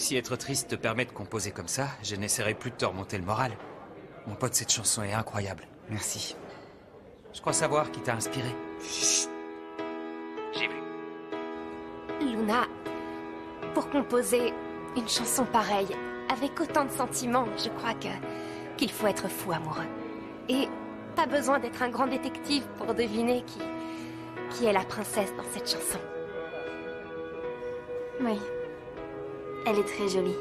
Si être triste te permet de composer comme ça, je n'essaierai plus de te remonter le moral. Mon pote, cette chanson est incroyable. Merci. Je crois savoir qui t'a inspiré. Chut. J'ai vu. Luna, pour composer une chanson pareille, avec autant de sentiments, je crois qu'il faut être fou amoureux. Et pas besoin d'être un grand détective pour deviner qui est la princesse dans cette chanson. Oui. Elle est très jolie.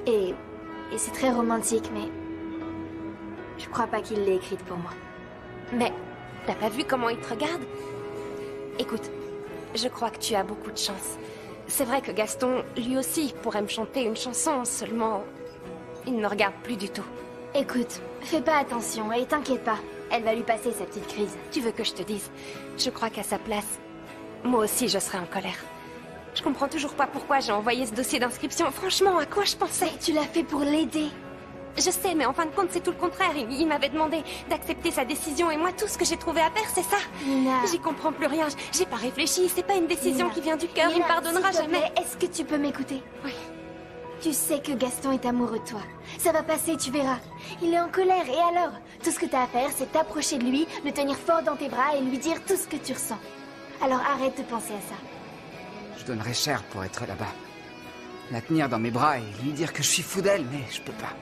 Et c'est très romantique, mais... je crois pas qu'il l'ait écrite pour moi. Mais t'as pas vu comment il te regarde? Écoute, je crois que tu as beaucoup de chance. C'est vrai que Gaston, lui aussi, pourrait me chanter une chanson, seulement... il ne regarde plus du tout. Écoute, fais pas attention et t'inquiète pas. Elle va lui passer sa petite crise. Tu veux que je te dise? Je crois qu'à sa place, moi aussi je serais en colère. Je comprends toujours pas pourquoi j'ai envoyé ce dossier d'inscription. Franchement, à quoi je pensais? Mais tu l'as fait pour l'aider. Je sais, mais en fin de compte, c'est tout le contraire. Il m'avait demandé d'accepter sa décision et moi, tout ce que j'ai trouvé à faire, c'est ça. Nina... J'y comprends plus rien. J'ai pas réfléchi. C'est pas une décision Nina... qui vient du cœur. Il me pardonnera jamais. Est-ce que tu peux m'écouter? Oui. Tu sais que Gaston est amoureux de toi. Ça va passer, tu verras. Il est en colère, et alors? Tout ce que t'as à faire, c'est t'approcher de lui, le tenir fort dans tes bras et lui dire tout ce que tu ressens. Alors arrête de penser à ça. Je donnerais cher pour être là-bas. La tenir dans mes bras et lui dire que je suis fou d'elle, mais je peux pas.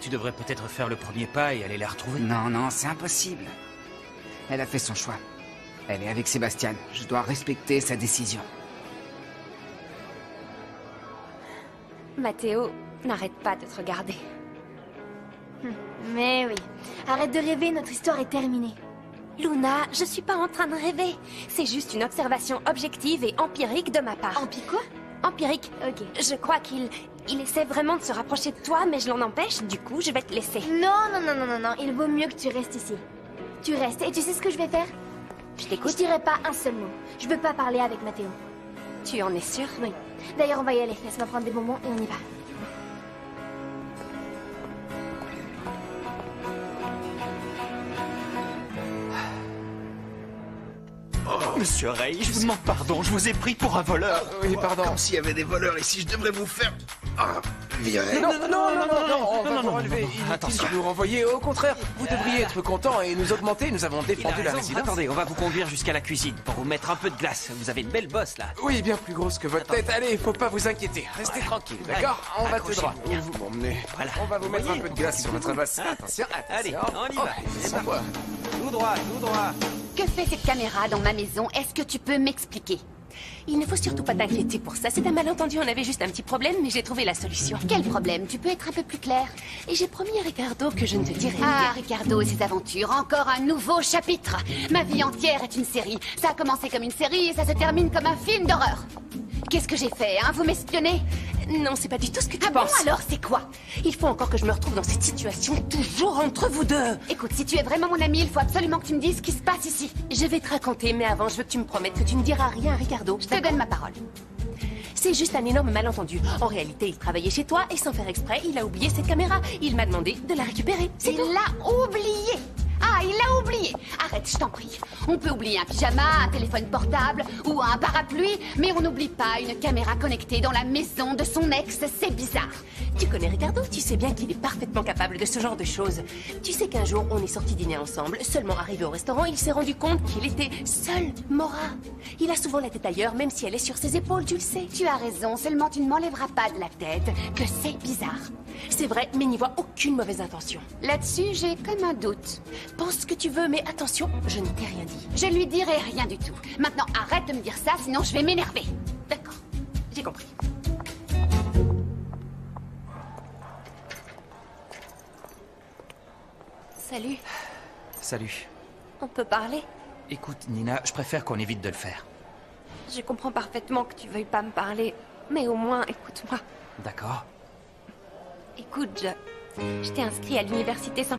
Tu devrais peut-être faire le premier pas et aller la retrouver. Non, non, c'est impossible. Elle a fait son choix. Elle est avec Sébastien. Je dois respecter sa décision. Mathéo, n'arrête pas de te regarder. Mais oui. Arrête de rêver, notre histoire est terminée. Luna, je suis pas en train de rêver. C'est juste une observation objective et empirique de ma part. Quoi? Empirique. Ok. Je crois qu'il essaie vraiment de se rapprocher de toi, mais je l'en empêche, du coup, je vais te laisser. Non, il vaut mieux que tu restes ici. Tu restes, et tu sais ce que je vais faire? Je Je t'écoute. dirai pas un seul mot. Je veux pas parler avec Mathéo. Tu en es sûre? Oui. D'ailleurs, on va y aller. Laisse-moi prendre des bonbons et on y va. Monsieur Ray, je vous demande pardon, je vous ai pris pour un voleur. Oui, pardon. Comme s'il y avait des voleurs ici, je devrais vous faire... virer. Non, on va vous relever. Inutile attention. de vous renvoyer. Au contraire, vous devriez être content et nous augmenter. Nous avons défendu la résidence. Attendez, on va vous conduire jusqu'à la cuisine pour vous mettre un peu de glace. Vous avez une belle bosse là. Oui, bien plus grosse que votre tête. Allez, faut pas vous inquiéter. Restez tranquille, d'accord? On va tout droit. Où vous m'emmenez? Voilà. On va vous mettre un peu de glace sur votre bosse. Attention, Allez, attention. on y va. C'est sans voix. Tout droit, tout droit. Que fait cette caméra dans ma maison? Est-ce que tu peux m'expliquer? Il ne faut surtout pas t'inquiéter pour ça. C'est un malentendu, on avait juste un petit problème, mais j'ai trouvé la solution. Quel problème? Tu peux être un peu plus clair? Et j'ai promis à Ricardo que je ne te dirai Ah, rien. Ricardo et ses aventures. Encore un nouveau chapitre. Ma vie entière est une série. Ça a commencé comme une série et ça se termine comme un film d'horreur. Qu'est-ce que j'ai fait, hein? Vous m'espionnez? Non, c'est pas du tout ce que tu Ah bon, penses. alors c'est quoi? Il faut encore que je me retrouve dans cette situation, toujours entre vous deux. Écoute, si tu es vraiment mon ami, il faut absolument que tu me dises ce qui se passe ici. Je vais te raconter, mais avant, je veux que tu me promettes que tu ne diras rien à Ricardo. Je te donne ma parole. C'est juste un énorme malentendu. En réalité, il travaillait chez toi et sans faire exprès, il a oublié cette caméra. Il m'a demandé de la récupérer. C'est Il tout. l'a oublié. Ah, il l'a oublié. Arrête, je t'en prie. On peut oublier un pyjama, un téléphone portable ou un parapluie, mais on n'oublie pas une caméra connectée dans la maison de son ex. C'est bizarre. Tu connais Ricardo, tu sais bien qu'il est parfaitement capable de ce genre de choses. Tu sais qu'un jour, on est sortis dîner ensemble. Seulement arrivé au restaurant, il s'est rendu compte qu'il était seul, Mora. Il a souvent la tête ailleurs, même si elle est sur ses épaules, tu le sais. Tu as raison, seulement tu ne m'enlèveras pas de la tête que c'est bizarre. C'est vrai, mais n'y vois aucune mauvaise intention. Là-dessus, j'ai comme un doute. Pense ce que tu veux, mais attention, je ne t'ai rien dit. Je lui dirai rien du tout. Maintenant, arrête de me dire ça, sinon je vais m'énerver. D'accord, j'ai compris. Salut, Salut. on peut parler? Écoute, Nina, je préfère qu'on évite de le faire. Je comprends parfaitement que tu veuilles pas me parler, mais au moins, écoute-moi. D'accord? Écoute, je t'ai inscrit à l'université Saint